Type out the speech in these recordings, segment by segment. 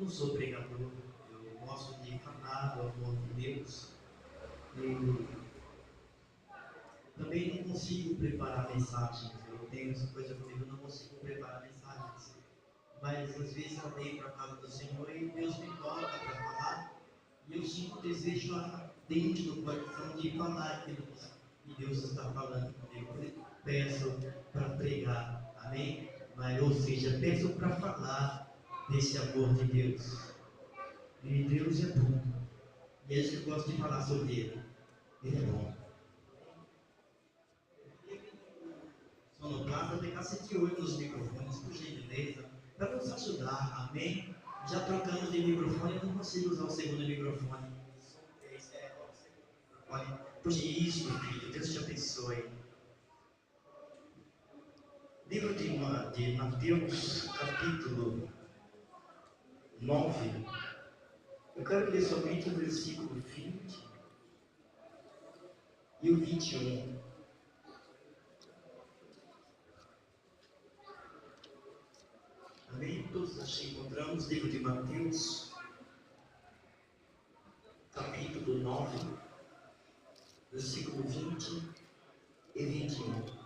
Não sou pregador, eu gosto de falar do amor de Deus. E também não consigo preparar mensagens. Eu tenho essa coisa comigo, eu não consigo preparar mensagens. Mas às vezes eu venho para a casa do Senhor e Deus me toca para falar. E eu sinto o desejo dentro do coração de falar aquilo que Deus está falando comigo. Eu peço para pregar, amém? Mas, ou seja, peço para falar desse amor de Deus. E Deus é bom. Mesmo que eu gosto de falar sobre Ele, Ele é bom. Sonoplasta, ficar de olho nos microfones, por gentileza, para nos ajudar, amém? Já trocamos de microfone, eu não consigo usar o segundo microfone. Por isso, filho, Deus te abençoe. Livro de Mateus, capítulo 9. Eu quero ler somente o versículo 20 e o 21. Amém? Todos nós encontramos livro de Mateus, capítulo 9, versículo 20 e 21.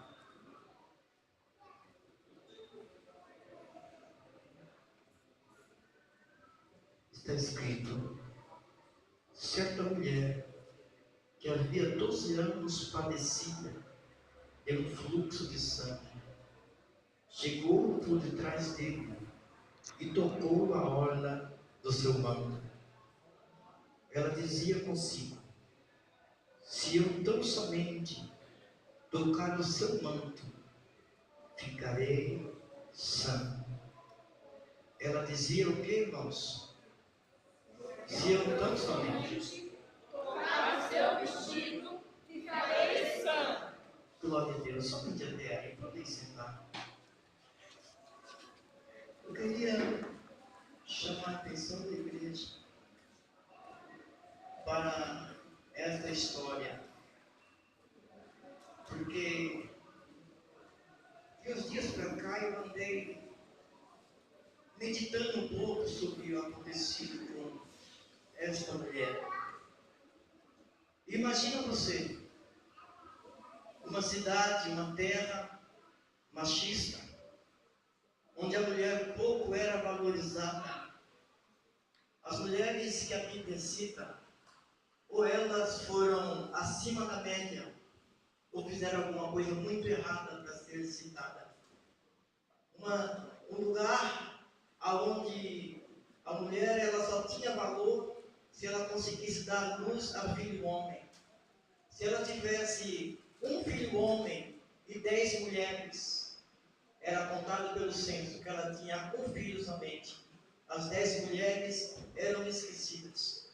Está escrito: certa mulher que havia 12 anos padecia pelo fluxo de sangue, chegou por detrás dele e tocou a orla do seu manto. Ela dizia consigo: se eu tão somente tocar no seu manto, ficarei sã. Ela dizia o que, irmãos? Se eu tão somente tocar o seu vestido, ficarei sã. Glória a Deus, somente até aí, podem sentar. Eu queria chamar a atenção da igreja para esta história, porque de uns dias para cá eu andei meditando um pouco sobre o acontecido com esta mulher. Imagina você, uma cidade, uma terra machista, onde a mulher pouco era valorizada. As mulheres que a Bíblia cita, ou elas foram acima da média, ou fizeram alguma coisa muito errada para ser citada. Um lugar onde a mulher ela só tinha valor se ela conseguisse dar luz a filho homem. Se ela tivesse um filho homem e 10 mulheres, era contado pelo censo que ela tinha um filho somente. As 10 mulheres eram esquecidas.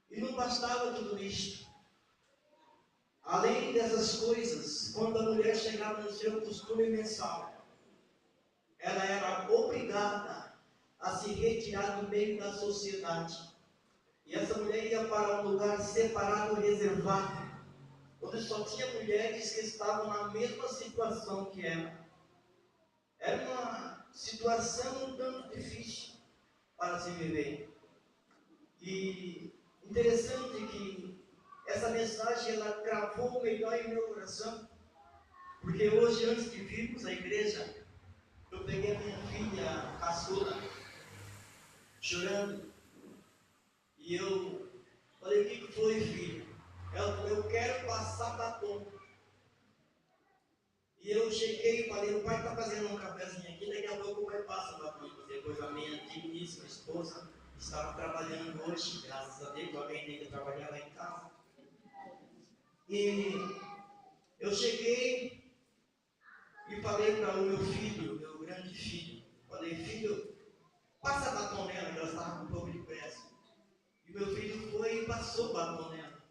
E não bastava tudo isto. Além dessas coisas, quando a mulher chegava no seu costume mensal, ela era obrigada a se retirar do meio da sociedade. E essa mulher ia para um lugar separado, reservado, onde só tinha mulheres que estavam na mesma situação que ela. Era uma situação um tanto difícil para se viver. E interessante que essa mensagem ela gravou melhor em meu coração, porque hoje, antes de virmos à igreja, eu peguei a minha filha caçula chorando e eu falei: o que foi, filho? Ela falou: eu quero passar batom. E eu cheguei e falei: o pai está fazendo um cafezinho aqui, daqui a pouco o pai passa batom. Depois a minha digníssima esposa estava trabalhando hoje, graças a Deus, alguém tem que trabalhar lá em casa. E eu cheguei e falei para o meu filho, meu grande filho, falei: filho, passa batom nela, que ela estava com um pouco de pressa. E meu filho foi e passou batom nela.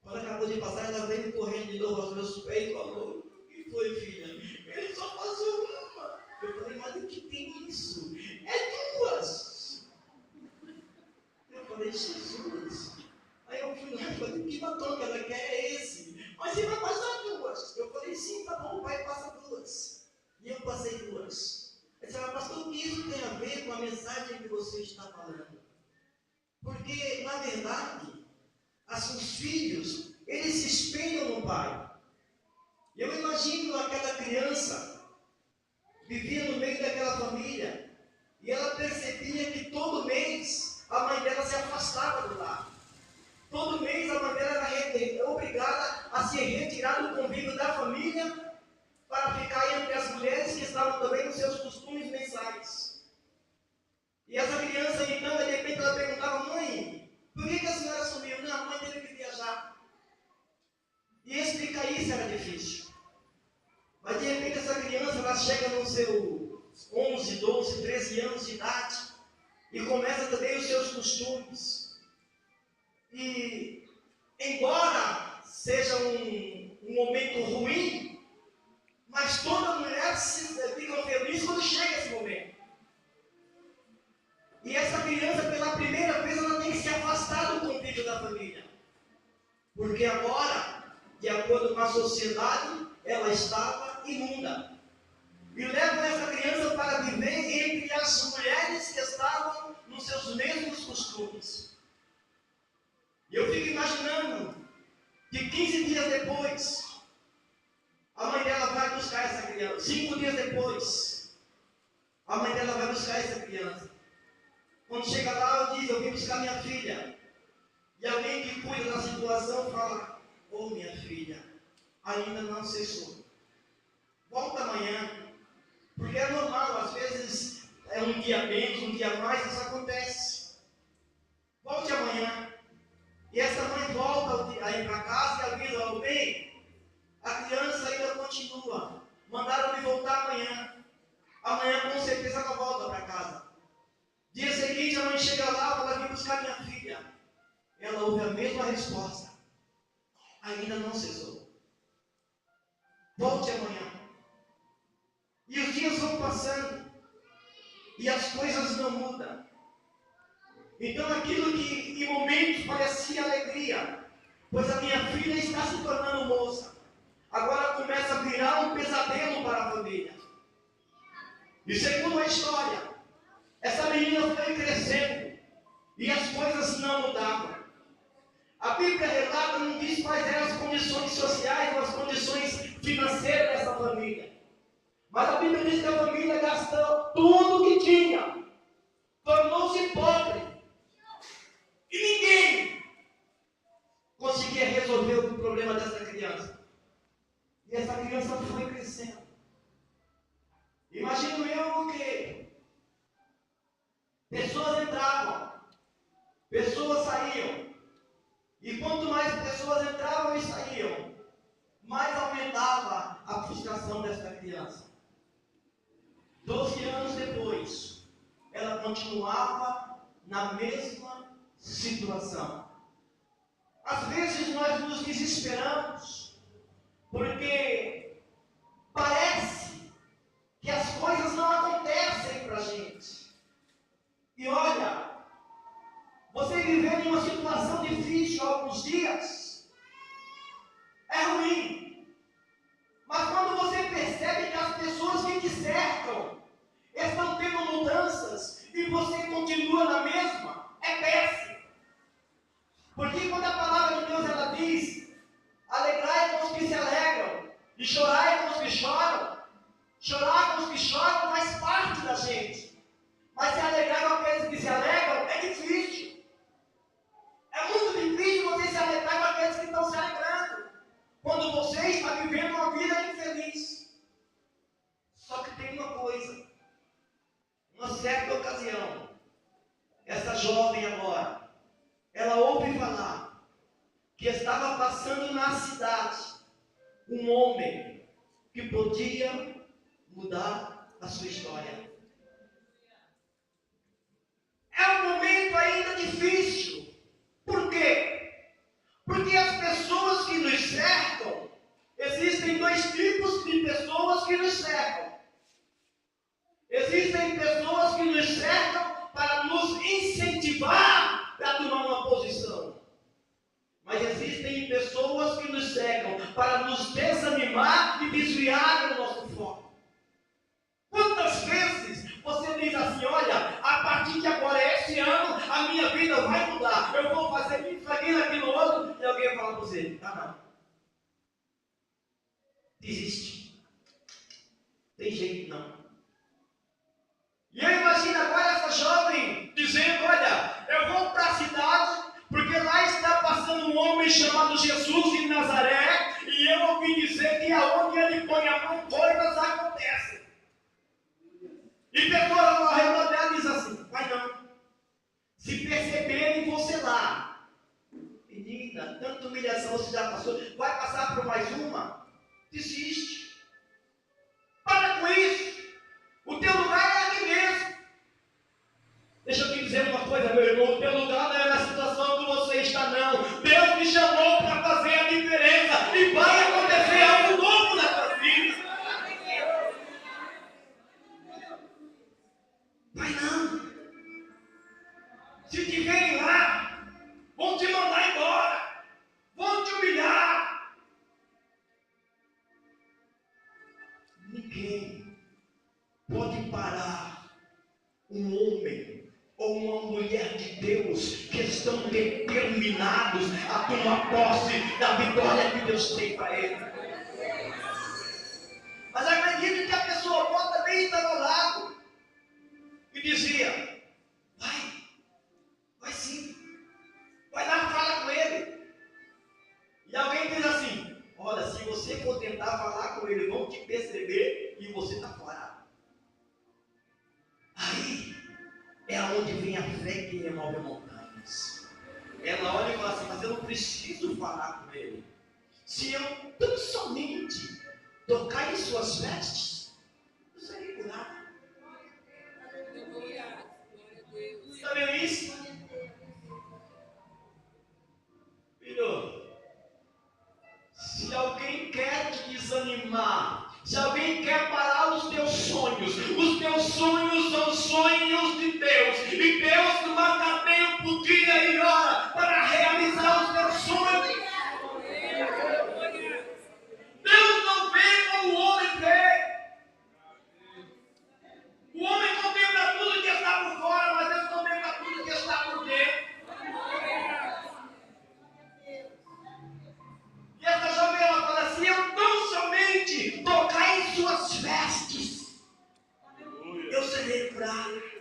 Quando acabou de passar, ela veio correndo de novo aos meus pés e falou: o que foi, filha? Ele só passou uma. Eu falei: mas o que tem isso? É duas. Eu falei: Jesus. Aí eu fui lá e falei: que batom que ela quer é esse? Mas você vai passar duas. Eu falei: sim, tá bom, o pai passa duas. E eu passei duas. Ele disse: mas pastor, o que isso tem a ver com a mensagem que você está está falando. Porque, na verdade, os filhos, eles se espelham no pai. Eu imagino aquela criança, vivia no meio daquela família, e ela percebia que todo mês a mãe dela se afastava do lar. Todo mês a mãe dela era obrigada a se retirar do convívio da família para ficar entre as mulheres que estavam também nos seus costumes mensais. E essa criança, então, de repente ela perguntava: mãe, por que a senhora sumiu? Não, a mãe teve que viajar. E explicar isso era difícil. Mas de repente essa criança, ela chega no seu 11, 12, 13 anos de idade e começa também os seus costumes. E, embora seja um momento ruim, mas toda mulher fica feliz quando chega esse momento. E essa criança, pela primeira vez, ela tem que se afastar do convívio da família. Porque agora, de acordo com a sociedade, ela estava imunda. E levam essa criança para viver entre as mulheres que estavam nos seus mesmos costumes. E eu fico imaginando que 15 dias depois, a mãe dela vai buscar essa criança. 5 dias depois, a mãe dela vai buscar essa criança. Quando chega lá, ela diz: eu vim buscar minha filha. E alguém que cuida da situação fala: ô minha filha, ainda não cessou. Volta amanhã. Porque é normal, às vezes é um dia menos, um dia mais, isso acontece. Volte amanhã. E essa mãe volta aí para casa e avisa: ô bem, a criança ainda continua. Mandaram me voltar amanhã. Amanhã com certeza ela volta para casa. Dia seguinte a mãe chega lá, fala: vim buscar minha filha. Ela ouve a mesma resposta: ainda não cessou. Volte amanhã. E os dias vão passando e as coisas não mudam. Então aquilo que em momentos parecia alegria, pois a minha filha está se tornando moça, agora começa a virar um pesadelo para a família. E segundo a história, essa menina foi crescendo e as coisas não mudavam. A Bíblia relata, não diz quais eram as condições sociais ou as condições financeiras dessa família. Mas a Bíblia diz que a família gastou tudo o que tinha, tornou-se pobre. E ninguém conseguia resolver o problema dessa criança. E essa criança foi crescendo. Imagino eu que pessoas entravam, pessoas saíam. E quanto mais pessoas entravam e saíam, mais aumentava a frustração dessa criança. 12 anos depois, ela continuava na mesma situação. Às vezes nós nos desesperamos, porque parece que as coisas não acontecem para a gente. E olha, você viver em uma situação difícil há alguns dias é ruim. Mas quando você percebe que as pessoas que te cercam estão tendo mudanças e você continua na mesma, é péssimo. Porque quando a palavra de Deus ela diz: alegrai com os que se alegram e chorai com os que choram, chorar com os que choram faz parte da gente. Mas se alegrar com aqueles que se alegram é difícil. É muito difícil você se alegrar com aqueles que estão se alegrando, quando você está vivendo uma vida infeliz. Só que tem uma coisa. Uma certa ocasião, essa jovem agora, ela ouve falar que estava passando na cidade um homem que podia mudar a sua história. É um momento ainda difícil. Por quê? Porque as pessoas que nos cercam, existem dois tipos de pessoas que nos cercam. Existem pessoas que nos cercam para nos incentivar a tomar uma posição. Mas existem pessoas que nos cercam para nos desanimar e desviar o nosso foco. Quantas vezes você diz assim: olha, a partir de agora, esse a minha vida vai mudar. Eu vou fazer isso, aquilo, outro. E alguém fala para você, não. Desiste. Tem jeito não. E eu imagino agora essa jovem dizendo, olha, eu vou para a cidade, porque lá está passando um homem chamado Jesus em Nazaré, e eu ouvi dizer que aonde ele põe a mão, coisas acontecem. E pessoas ao redor dela dizem assim, vai não. Se perceberem você lá, menina, tanta humilhação você já passou, vai passar por mais uma? Desiste. Para com isso. O teu lugar é aqui mesmo. Deixa eu te dizer uma coisa, meu irmão. O teu lugar não é na situação que você está, não. Deus me chamou para fazer a diferença. E vai acontecer algo novo na tua vida. Vai não. Se te verem lá, vão te mandar embora. Vão te humilhar. Ninguém pode parar um homem ou uma mulher de Deus que estão determinados a tomar posse da vitória que Deus tem para ele. Mas acredito que a pessoa boa também estava ao lado e dizia, vai sim, vai lá, fala com ele. E alguém diz assim, olha, se você for tentar falar com ele, vão te perceber e você está fora. Aí é onde vem a fé que remove montanhas. Ela olha e fala assim, mas eu não preciso falar com ele. Se eu tão somente tocar em suas vestes, eu serei curado. Está vendo isso? Filho, se alguém quer te desanimar, se alguém quer parar os teus sonhos são sonhos de Deus, e Deus marca tempo, dia e hora para realizar os teus sonhos. Deus não vê como o homem vê. O homem contempla tudo que está por fora, mas Deus contempla tudo que está por dentro. E essa jovem ela fala assim, eu tão somente tocar em suas vestes, eu serei curado.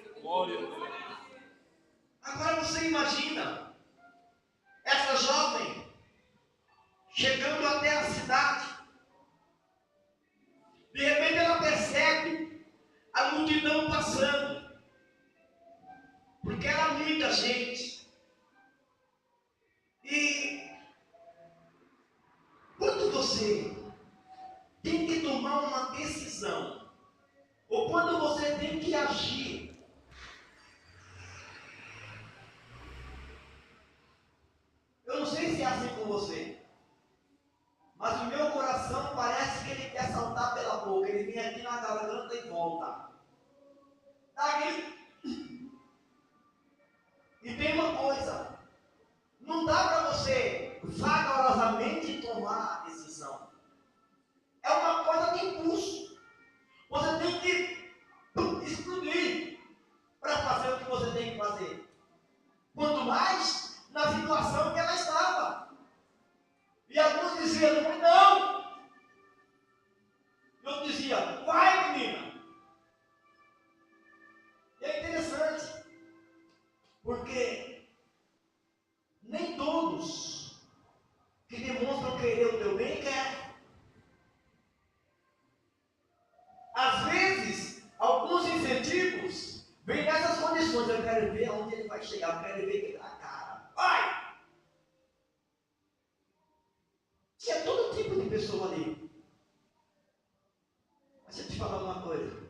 Agora você imagina essa jovem chegando até a cidade. De repente ela percebe a multidão passando, porque era muita gente. E quando você tem que tomar uma decisão, ou quando você tem que agir, eu não sei se é assim com você, mas o meu coração parece que ele quer saltar pela boca, ele vem aqui na garganta e volta. Tá aqui. E tem uma coisa, não dá para você vagarosamente tomar a decisão. É uma coisa de impulso. Você tem que explodir para fazer o que você tem que fazer. Quanto mais na situação que ela estava. E alguns diziam, não. Eu dizia, vai menina. E é interessante, porque nem todos que demonstram querer o teu bem querem. Às vezes, alguns incentivos vêm nessas condições. Eu quero ver aonde ele vai chegar, eu quero ver quebrar a cara. Vai! Tinha todo tipo de pessoa ali. Mas deixa eu te falar uma coisa.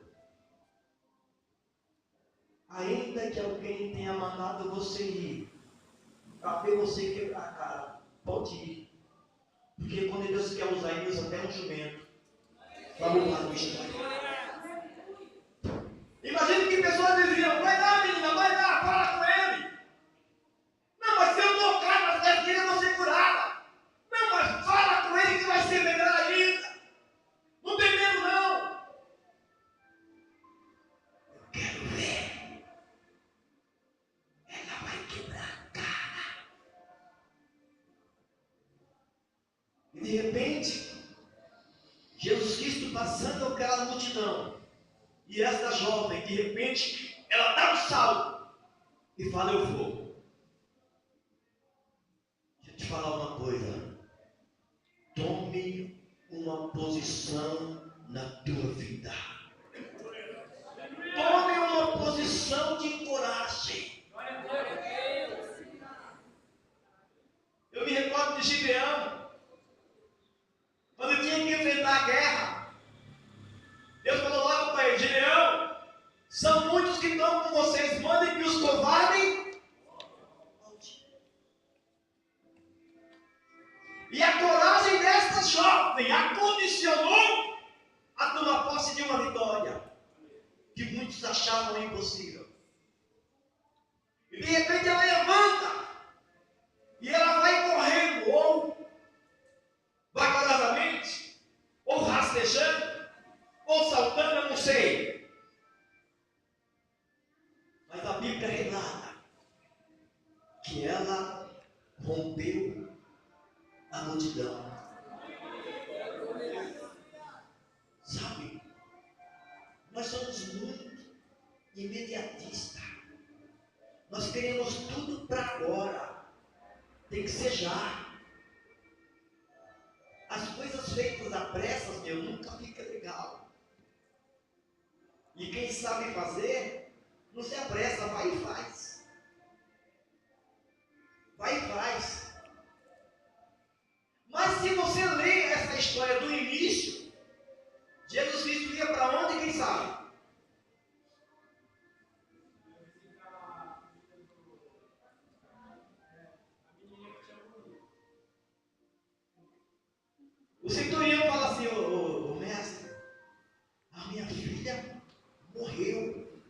Ainda que alguém tenha mandado você ir, para ver você quebrar a cara, pode ir. Porque quando Deus quer usar, Ele usa até um jumento. Vamos lá no história. Imagina que pessoas diziam, vai lá menina, vai lá, fala com ele. Não, mas se eu tocar nas vestes eu vou ser curada. Não, mas fala com ele que vai ser melhor ainda. Não tem medo não. Eu quero ver. Ela vai de repente, Jesus Cristo passando aquela multidão, e esta jovem, de repente, ela dá um salto e fala: eu vou. Deixa eu te falar uma coisa. Tome uma posição na tua vida. Tome uma posição de coragem. Eu me recordo de Gibeão, quando eu tinha que enfrentar a guerra. Deus falou logo para ele: Gibeão, são muitos que estão com vocês, mandem que os covardes. E a coragem desta jovem a condicionou a tomar posse de uma vitória que muitos achavam impossível. E de repente ela levanta e ela vai correndo, ou vagarosamente, ou rastejando, ou saltando, eu não sei. Mas a Bíblia relata que ela rompeu a multidão. Sabe, nós somos muito imediatistas. Nós queremos tudo para agora. Tem que ser já. As coisas feitas a pressas, nunca fica legal. E quem sabe fazer, não se apressa, vai e faz. Vai e faz. Mas se você ler essa história do início, Jesus Cristo ia para onde, quem sabe? O centurião fala assim: ô mestre, a minha filha morreu.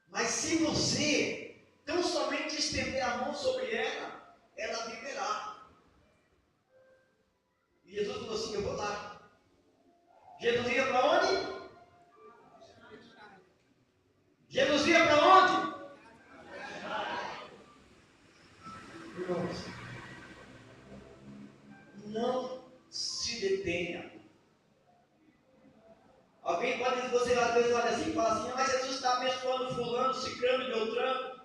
Mas se você tão somente estender a mão sobre ela, ela viverá. E Jesus falou assim: eu vou lá. Jesus ia para onde? Jesus ia para onde? Irmãos, não se detenha. Alguém pode dizer, você às vezes olha assim e fala assim: mas Jesus está abençoando fulano, ciclano, beltrano.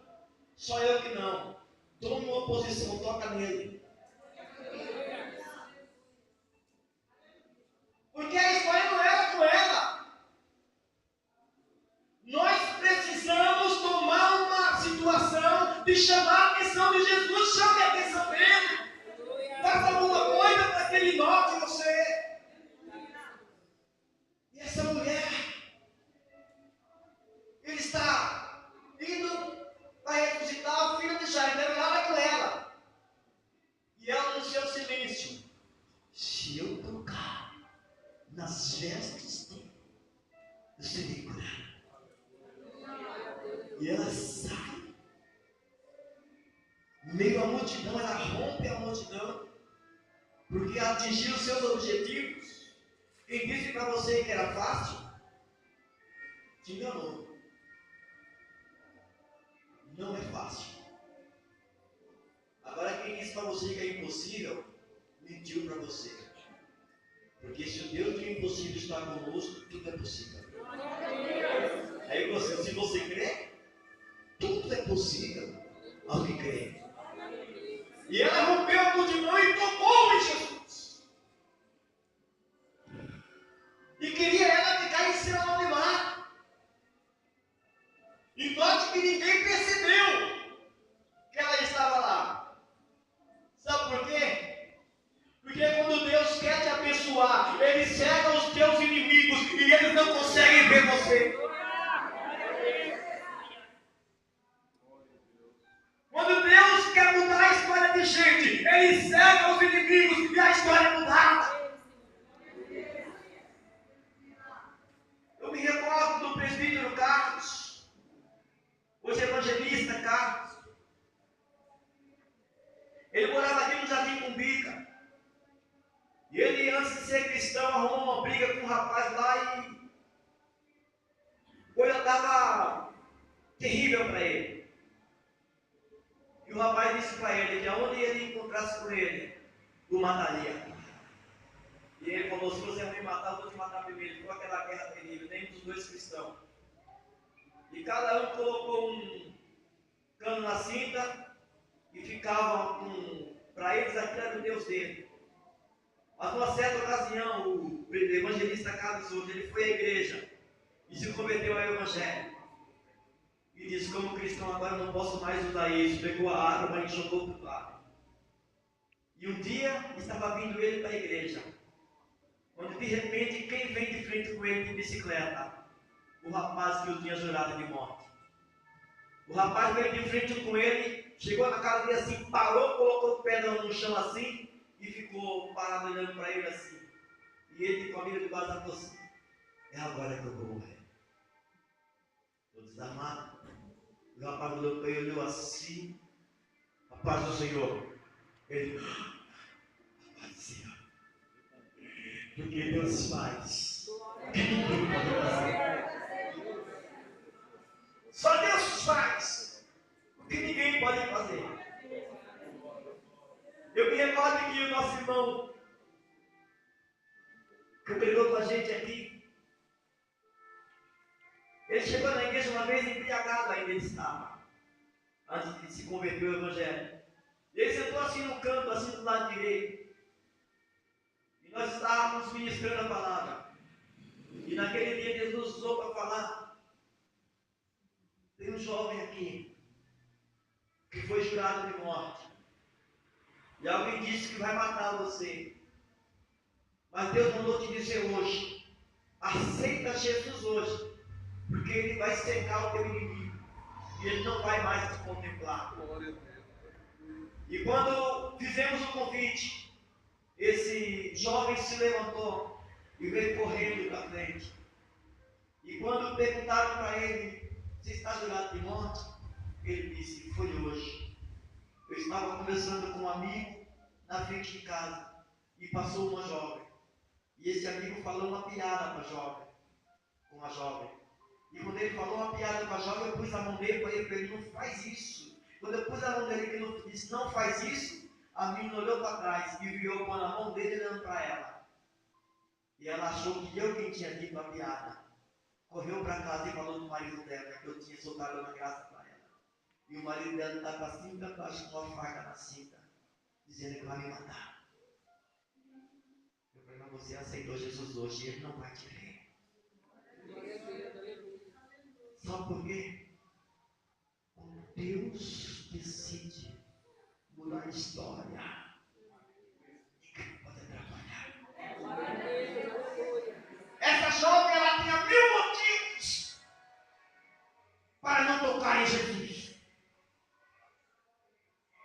Só eu que não. Tome uma posição, toca nele. Porque a história não era com ela. Nós precisamos tomar uma situação de chamar a atenção de Jesus. Chame a atenção dele. Faça alguma coisa para que ele note você. E essa mulher, ele está indo para ressuscitar o filho de Jairo. Deve lá com ela. E ela no seu silêncio: se eu tocar nas vestes dele, eu serei curada. E ela sai, meio à multidão, ela rompe a multidão, porque atingiu os seus objetivos. Quem disse para você que era fácil, te enganou. Não é fácil. Agora, quem disse para você que é impossível, mentiu para você. Porque se o Deus do impossível está conosco, tudo é possível. Aí você, se você crê, tudo é possível ao que crê. E ela rompeu a multidão e tocou em Jesus. E queria ela ficar em seu anonimato. E note que ninguém percebeu que ela estava lá. Sabe por quê? Porque quando Deus quer te abençoar, Ele cega os teus inimigos e eles não conseguem ver você. Quando Deus quer mudar a história de gente, Ele cega os inimigos e a história é mudada. Eu me recordo do presbítero Carlos, hoje evangelista Carlos. Ele morava aqui no Jardim Cumbica. E ele, antes de ser cristão, arrumou uma briga com um rapaz lá e a coisa estava terrível para ele. E o rapaz disse para ele que aonde ele encontrasse com ele, o mataria. E ele falou, se você me matar, eu vou te matar primeiro. Ficou aquela guerra terrível, nem dos dois cristãos. E cada um colocou um cano na cinta e ficava para eles aquilo era o Deus dele. Mas numa certa ocasião, o evangelista Carlos Souza, ele foi à igreja e se converteu ao evangelho. E disse, como cristão agora eu não posso mais usar isso. Pegou a arma e jogou para o lado. E um dia estava vindo ele para a igreja, onde de repente quem vem de frente com ele de bicicleta? O rapaz que o tinha jurado de morte. O rapaz veio de frente com ele, chegou na cara dele assim, parou, colocou o pé no chão assim e ficou parado olhando para ele assim. E ele com a mira de base falou assim, é agora que eu vou morrer. Estou desarmado. O rapaz olhou para ele, olhou assim, a paz do Senhor. Ele, a paz do Senhor. Porque Deus faz. Ninguém pode fazer. Só Deus faz o que ninguém pode fazer. Eu me recordo que o nosso irmão que pregou com a gente aqui, ele chegou na igreja uma vez embriagado ainda ele estava, antes de se converter ao evangelho. Ele sentou assim no canto, assim do lado direito. E nós estávamos ministrando a palavra. E naquele dia Jesus usou para falar. Tem um jovem aqui que foi jurado de morte. E alguém disse que vai matar você. Mas Deus mandou te dizer hoje, aceita Jesus hoje, porque Ele vai cegar o teu inimigo. E Ele não vai mais te contemplar. E quando fizemos o convite, esse jovem se levantou e veio correndo para frente. E quando perguntaram para ele, você está jurado de morte? Ele disse, foi hoje. Eu estava conversando com um amigo na frente de casa e passou uma jovem. E esse amigo falou uma piada com a jovem. E quando ele falou uma piada com a jovem, eu pus a mão nele e falei, não faz isso. Quando eu pus a mão nele e ele disse, não faz isso, a menina olhou para trás e viu eu com a mão dele olhando para ela. E ela achou que eu quem tinha dito a piada. Correu para casa e falou do marido dela, que eu tinha soltado uma graça para ela. E o marido dela estava assim, abaixo com uma faca na cinta, dizendo que vai me matar. Eu falei, mas você aceitou Jesus hoje e Ele não vai te ver. Sabe por quê? Quando Deus decide mudar a história, ninguém pode atrapalhar. Essa jovem, ela tinha 1000 motivos para não tocar em Jesus.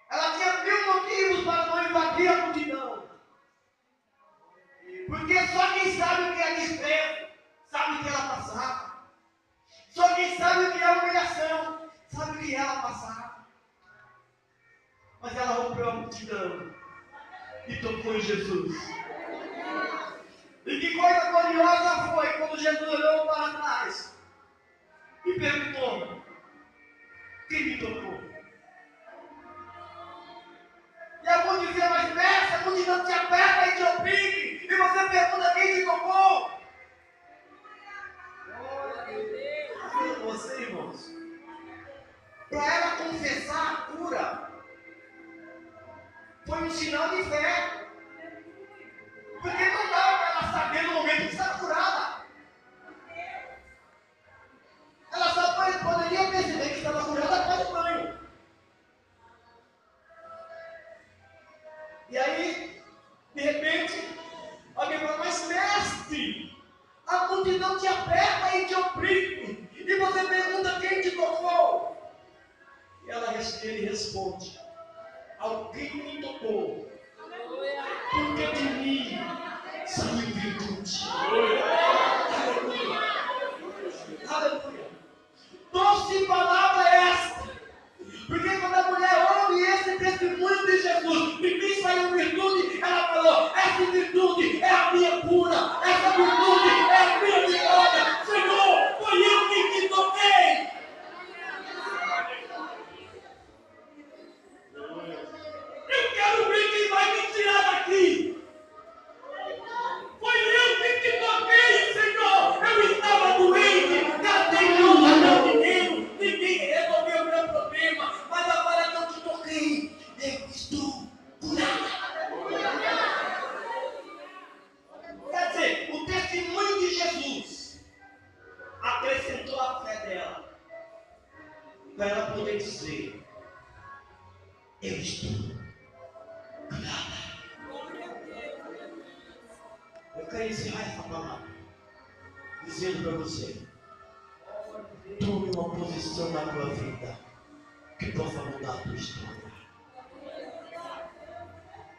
Ela tinha 1000 motivos para não invadir a multidão. Porque só quem sabe o que é desprezo, sabe o que ela passava. Só quem sabe o que é humilhação, sabe o que ela passava. Mas ela rompeu a multidão e tocou em Jesus. E que coisa gloriosa foi quando Jesus olhou para trás e perguntou, quem me tocou? E alguns diziam, mas mestre, a multidão te aperta e te oprime, e você pergunta quem te tocou? Você, irmãos, para ela confessar a cura, foi um sinal de fé. Porque não dava para ela saber no momento que estava curada. Ela só poderia perceber que estava curada após o banho. E aí, de repente, alguém fala, mas mestre, a multidão te aperta e te oprime. E você pergunta quem te tocou. E ele responde, alguém me tocou. Porque de mim saiu virtude. Aleluia. Aleluia. Doce palavra é esta. Porque quando a mulher ouve esse testemunho de Jesus, de mim saiu virtude, ela falou, essa virtude é a minha cura, essa virtude é a minha vitória. Senhor, foi eu que te toquei. Eu quero ver quem vai me tirar daqui. eu estou curada. Eu quero encerrar essa palavra dizendo para você: tome uma posição na tua vida que possa mudar a tua história.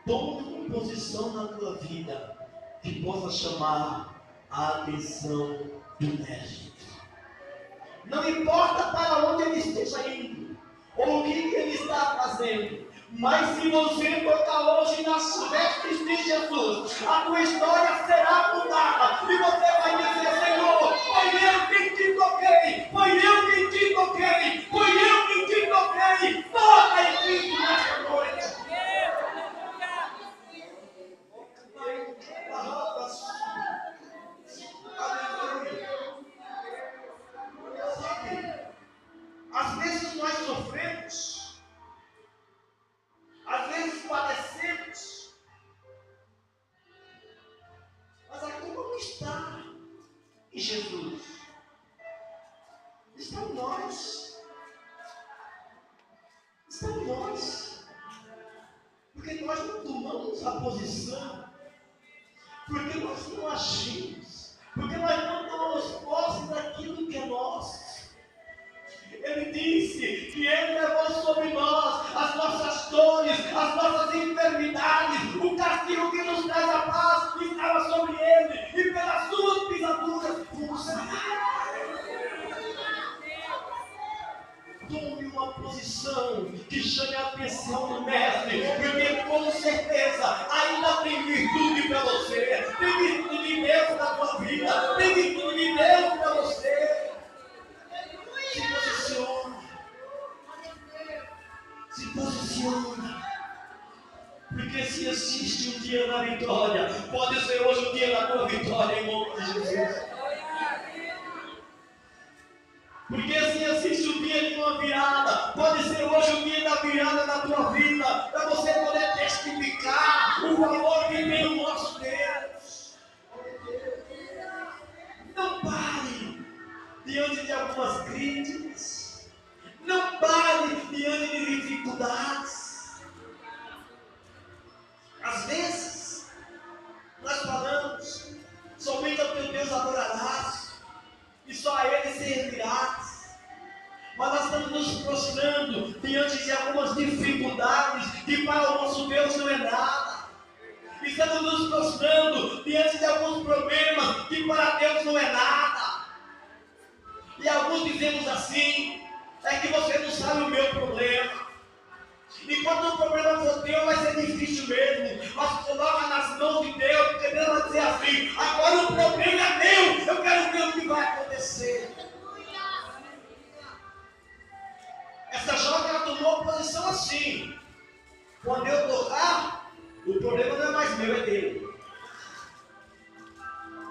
Tome uma posição na tua vida que possa chamar a atenção do mestre. Não importa para onde ele esteja indo, ou o que ele está fazendo, mas se você tocar hoje nas vestes de Jesus, a tua história será mudada, e você vai dizer: Senhor, foi eu quem te toquei, foi eu quem te toquei, foi eu quem te toquei. Toca em Cristo nesta noite. Às vezes nós sofremos, às vezes padecemos, mas a culpa não está em Jesus, está em nós, está em nós, porque nós não tomamos a posição, porque nós não agimos, porque nós não tomamos posse daquilo que é nosso. Ele disse que Ele levou sobre nós as nossas dores, as nossas enfermidades, o castigo que nos traz a paz estava sobre Ele, e pelas suas pisaduras fomos sarados. Tome uma posição que chame a atenção do mestre, porque com certeza ainda tem virtude para você, tem virtude de Deus na tua vida, tem virtude de Deus para você. Se posiciona, se posiciona, porque se existe um dia da vitória, pode ser hoje o dia da tua vitória em nome de Jesus. Porque se existe o dia de uma virada, pode ser hoje o dia da virada na tua vida, para você poder testificar o valor que tem o nosso Deus. Não pare diante de algumas críticas, não pare diante de dificuldades. Às vezes, nós falamos: somente ao teu Deus adorarás, e só a Ele servirás. Mas nós estamos nos prostrando diante de algumas dificuldades que para o nosso Deus não é nada. Estamos nos prostrando diante de alguns problemas que para Deus não é nada. E alguns dizemos assim: é que você não sabe o meu problema. E quando o problema for teu, vai ser difícil mesmo. Mas coloca nas mãos de Deus, porque Deus vai dizer assim: agora o problema é meu, eu quero ver o que vai acontecer. Essa jovem, ela tomou posição assim: quando eu tocar, o problema não é mais meu, é dele.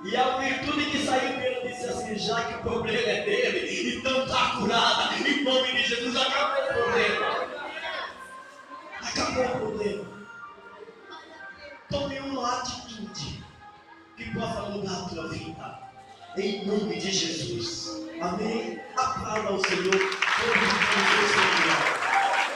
E a virtude que saiu dele disse assim: já que o problema é dele, então está curada, em nome de Jesus. Acabou o problema, acabou o problema. Tome uma atitude que possa mudar a tua vida, em nome de Jesus. Amém. Aplauda ao Senhor.